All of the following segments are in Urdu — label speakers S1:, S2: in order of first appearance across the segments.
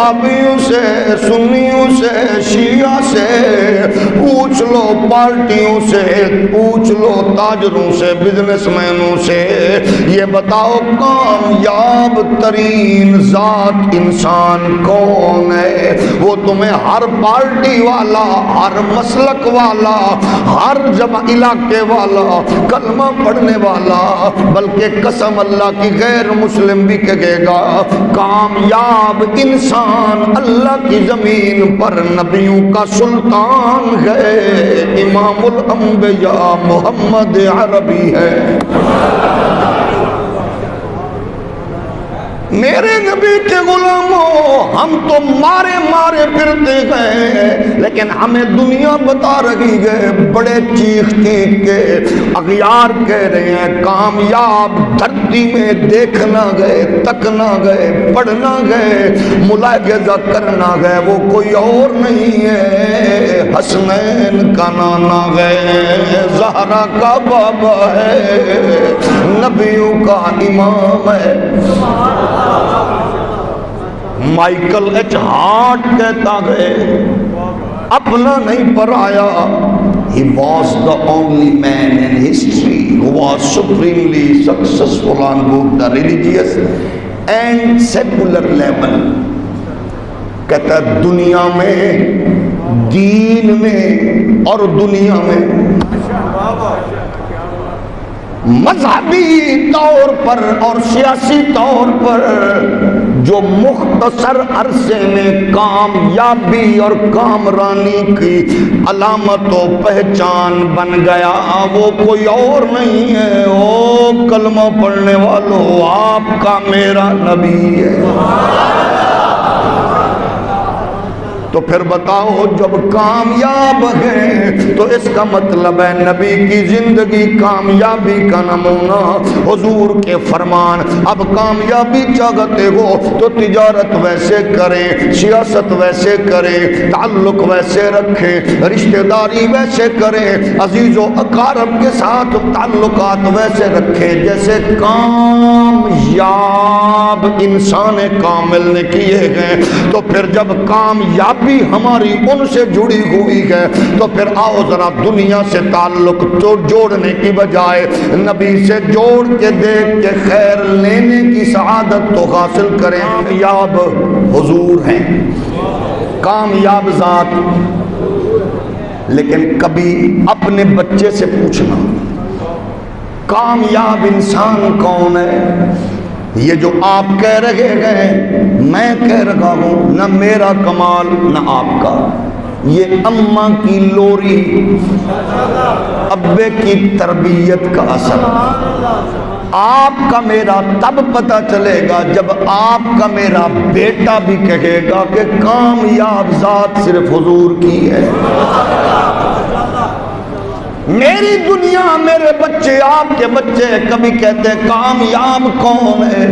S1: وہابیوں سے، سنیوں سے، شیعہ سے، پوچھ لو پارٹیوں سے، پوچھ لو تاجروں سے، بزنس مینوں سے، یہ بتاؤ کامیاب ترین ذات انسان کون ہے؟ وہ تمہیں ہر پارٹی والا، ہر مسلک والا، ہر علاقے والا، کلمہ پڑھنے والا، بلکہ قسم اللہ کی غیر مسلم بھی کہے گا کامیاب انسان اللہ کی زمین پر نبیوں کا سلطان ہے، امام الانبیاء محمد عربی ہے۔ میرے نبی کے غلاموں، ہم تو مارے مارے پھرتے گئے، لیکن ہمیں دنیا بتا رہی ہے، بڑے چیخ چیخ کے اغیار کہہ رہے ہیں کامیاب دھرتی میں دیکھنا گئے، تکنا گئے، پڑھنا گئے، ملاحظہ کرنا گئے، وہ کوئی اور نہیں ہے، حسنین کا نانا ہے، زہرا کا بابا ہے، نبیوں کا امام ہے۔ مائیکل ایچ ہارٹ کہتا ہے اپنا نہیں پرایا، he was the only man in history who was supremely successful on both the religious and secular level۔ کہتا ہے دنیا میں، دین میں اور دنیا میں، مذہبی طور پر اور سیاسی طور پر جو مختصر عرصے میں کامیابی اور کامرانی کی علامت و پہچان بن گیا، وہ کوئی اور نہیں ہے، او کلمہ پڑھنے والوں، آپ کا میرا نبی ہے۔ تو پھر بتاؤ جب کامیاب ہیں تو اس کا مطلب ہے نبی کی زندگی کامیابی کا نمونہ، حضور کے فرمان۔ اب کامیابی چاہتے ہو تو تجارت ویسے کریں، سیاست ویسے کریں، تعلق ویسے رکھیں، رشتہ داری ویسے کریں، عزیز و اقارب کے ساتھ تعلقات ویسے رکھیں جیسے کامیاب انسان کامل نے کیے گئے۔ تو پھر جب کامیاب بھی ہماری ان سے جڑی ہوئی ہے تو پھر آؤ ذرا دنیا سے تعلق جوڑنے کی بجائے نبی سے جوڑ کے دیکھ کے خیر لینے کی سعادت تو حاصل کریں۔ کامیاب حضور ہیں، کامیاب ذات، لیکن کبھی اپنے بچے سے پوچھنا کامیاب انسان کون ہے؟ یہ جو آپ کہہ رہے ہیں، میں کہہ رہا ہوں، نہ میرا کمال نہ آپ کا، یہ اماں کی لوری، ابے کی تربیت کا اثر۔ آپ کا میرا تب پتہ چلے گا جب آپ کا میرا بیٹا بھی کہے گا کہ کامیاب ذات صرف حضور کی ہے۔ میری دنیا، میرے بچے، آپ کے بچے کبھی کہتے ہیں کامیاب کون ہے؟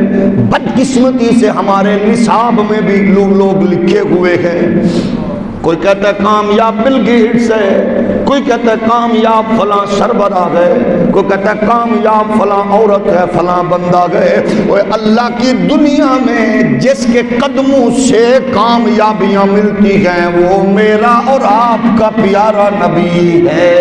S1: بدقسمتی سے ہمارے نصاب میں بھی لوگ لکھے ہوئے ہیں، کوئی کہتا ہے کامیاب بل گیٹس ہے، کوئی کہتا ہے کامیاب فلاں سربراہ ہے، کوئی کہتا ہے کامیاب فلاں عورت ہے، فلاں بندہ گئے۔ وہ اللہ کی دنیا میں جس کے قدموں سے کامیابیاں ملتی ہیں وہ میرا اور آپ کا پیارا نبی ہے۔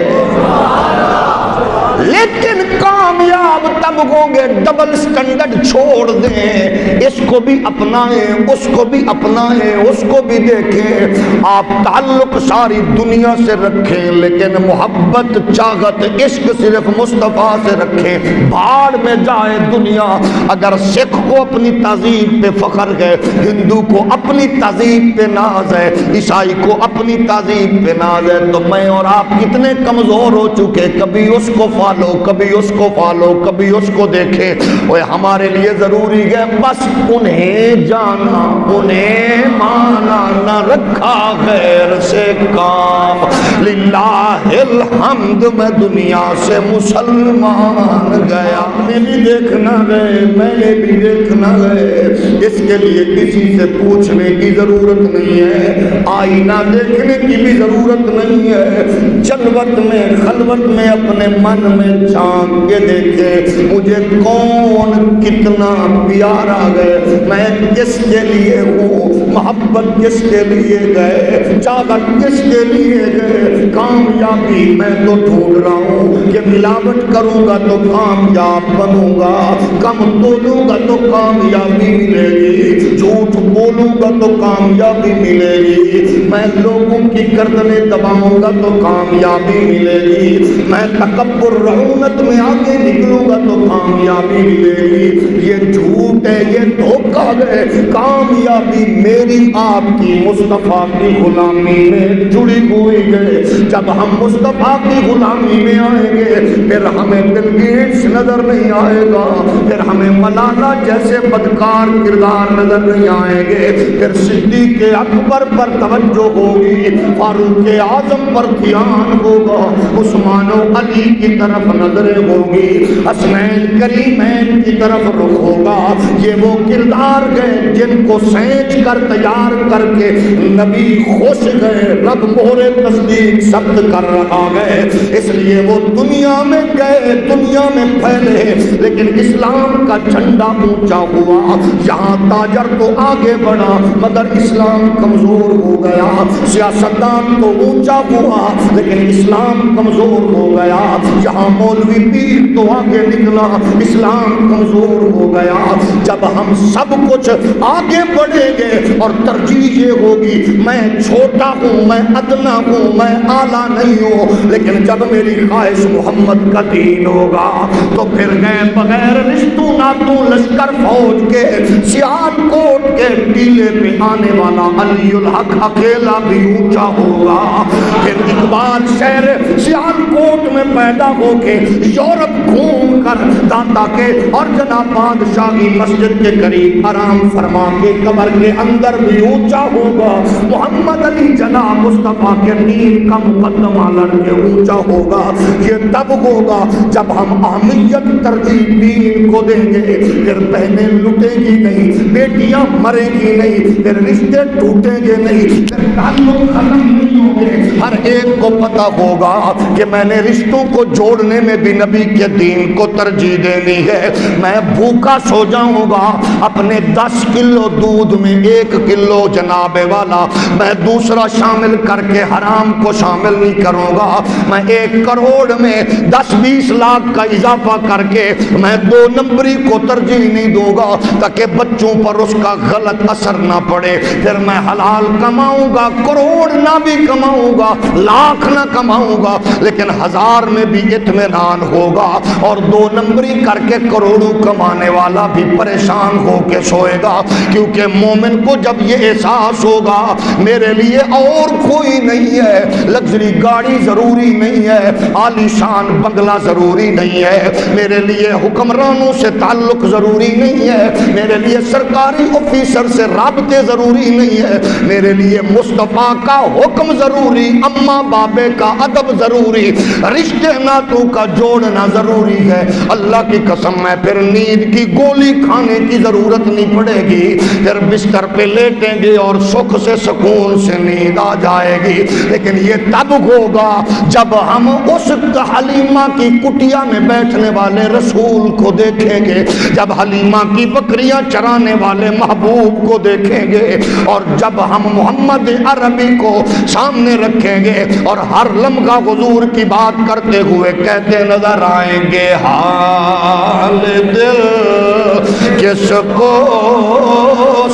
S1: لیکن کامیاب تب ہوں گے ڈبل سٹینڈرڈ چھوڑ دیں، اس کو بھی اپنائیں، اس کو بھی اپنائیں، اس کو بھی دیکھیں۔ آپ تعلق ساری دنیا سے رکھیں لیکن محبت، چاہت، عشق صرف مصطفیٰ سے رکھیں۔ بھاڑ میں جائے دنیا، اگر سکھ کو اپنی تہذیب پہ فخر ہے، ہندو کو اپنی تہذیب پہ ناز ہے، عیسائی کو اپنی تہذیب پہ ناز ہے، تو میں اور آپ کتنے کمزور ہو چکے، کبھی اس کو فالو، کبھی اس کو فالو، کبھی اس کو دیکھے۔ وہ ہمارے لیے ضروری ہے بس انہیں جانا، انہیں مانا، نہ رکھا غیر سے کام۔ للہ الحمد میں دنیا سے مسلمان گیا، میں بھی دیکھنا گئے، میں نے بھی دیکھنا گئے، اس کے لیے کسی سے پوچھنے کی ضرورت نہیں ہے، آئینہ دیکھنے کی بھی ضرورت نہیں ہے، جلوت میں خلوت میں اپنے من میں جھانک کے دیکھے مجھے کون کتنا پیارا گئے، میں کس کے لیے ہوں، محبت کس کے لیے گئے، چاہت کس کے لیے گئے، کامیابی میں تو ڈھونڈ رہا ہوں کہ ملاوٹ کروں گا تو کامیاب بنوں گا، کم تولوں گا تو کامیابی ملے گی، جھوٹ بولوں گا تو کامیابی ملے گی، میں لوگوں کی گردنیں دباؤں گا تو کامیابی ملے گی، میں تکبر رعونت میں آگے نکلوں گا تو کامیابی ملے گی، یہ جھوٹ ہے، یہ دھوکہ ہے، کامیابی میری آپ کی مصطفیٰ کی غلامی میں جڑی ہوئی ہے، جب ہم مصطفیٰ کی غلامی میں آئیں گے پھر ہمیں بل گیٹس نظر نہیں آئے گا، پھر ہمیں ملالہ جیسے بدکار کردار نظر نہیں آئیں گے، پھر صدیق اکبر پر توجہ ہوگی، فاروق اعظم پر دھیان ہوگا، عثمان و علی کی طرف نظریں ہوگی، حسنین کریمین کی طرف رخ ہوگا، یہ وہ کردار گئے جن کو سینچ کر تیار کر کے نبی خوش گئے، رب مہر تصدیق ثبت کر رہا ہے، اس لیے وہ دنیا میں گئے، دنیا میں پھیلے، لیکن اسلام کا جھنڈا اونچا ہوا، یہاں تاجر تو آگے بڑھا مگر اسلام کمزور ہو گیا، سیاستدان تو اونچا ہوا لیکن اسلام کمزور ہو گیا، یہاں مولوی پیر تو آگے نکلا، اسلام کمزور ہو گیا، جب ہم سب کچھ آگے بڑھیں گے اور ترجیح یہ ہوگی میں چھوٹا ہوں، میں ادنا ہوں، میں اعلیٰ نہیں ہوں، لیکن جب میری خواہش محمد کا دین ہوگا تو پھر گئے بغیر رشتوں ناتوں لشکر فوج کے سیال کوٹ کے ٹیلے پہ آنے والا علی الحق اکیلا بھی اونچا ہوگا، پھر اقبال شہر سیال کوٹ میں پیدا ہو کے یورپ گھوم کر داتا کے اور جناب بادشاہی مسجد کے قریب آرام فرما کے قبر کے اندر بھی اونچا ہوگا، محمد علی جناب مصطفیٰ کے دین کا مقدمہ لڑ کے اونچا ہوگا، یہ تب ہوگا جب ہم اہمیت ترجیح دین کو دیں گے، پھر بہنیں لٹیں گی نہیں، بیٹیاں مریں گی نہیں، پھر رشتے ٹوٹیں گے نہیں، پھر تعلق ختم نہیں ہوں گے، ہر ایک کو پتہ ہوگا کہ میں نے رشتوں کو جوڑنے میں بھی نبی کے دین کو ترجیح دینی ہے، میں بھوکا سو جاؤں گا اپنے 10 کلو دودھ میں 1 کلو جناب والا میں دوسرا شامل کر کے حرام کو شامل نہیں کروں گا، میں 1 کروڑ میں 10-20 لاکھ کا اضافہ کر کے میں 2 نمبری کو ترجیح نہیں دوں گا تاکہ بچوں پر اس کا غلط اثر نہ پڑے، پھر میں حلال کماؤں گا، کروڑ نہ بھی کماؤں گا، لاکھ نہ کماؤں گا، لیکن 1000 میں بھی اطمینان ہوگا، اور 2 نمبری کر کے کروڑوں کمانے والا بھی پریشان ہو کے سوئے گا، کیونکہ مومن کو جب یہ احساس ہوگا میرے لیے اور کوئی نہیں ہے، لگژری گاڑی ضروری نہیں ہے، عالی شان بنگلہ ضروری نہیں ہے، میرے لیے حکمرانوں سے تعلق ضروری نہیں ہے، میرے لیے سرکاری آفیسر سے رابطے ضروری نہیں ہے، میرے لیے مصطفیٰ کا حکم ضروری، اماں بابے کا ادب ضروری، رشتے ناتوں کا جوڑنا ضروری ہے، اللہ کی قسم میں پھر نیند کی گولی کھانے کی ضرورت نہیں پڑے گی، پھر بستر پہ لیٹیں گے اور سکھ سے سکون سے نیند آ جائے گی، لیکن یہ تب ہوگا جب ہم اس حلیمہ کی کٹیا میں بیٹھنے والے رسول کو دیکھیں گے، جب حلیمہ کی بکریاں چرانے والے محبوب کو دیکھیں گے، اور جب ہم محمد عربی کو سامنے رکھیں گے اور ہر لمحہ حضور کی بات کرتے ہوئے کہتے نظر آئیں گے، حال دل کس کو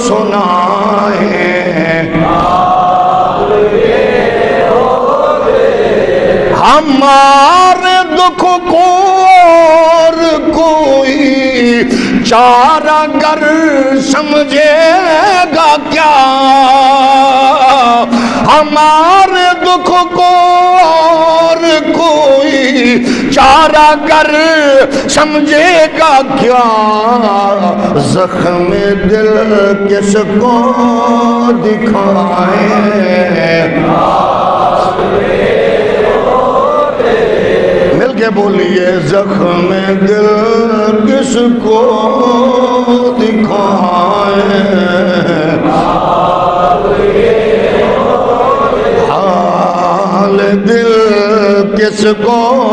S1: سنائیں، ہمارے دکھ کو اور کوئی چارہ گر سمجھے گا کیا، ہمارے دکھ کو اور کوئی چارہ گر سمجھے گا کیا، زخم دل کس کو دکھائیں، مل کے بولیے زخم دل کس کو دکھائیں، حال دل کس کو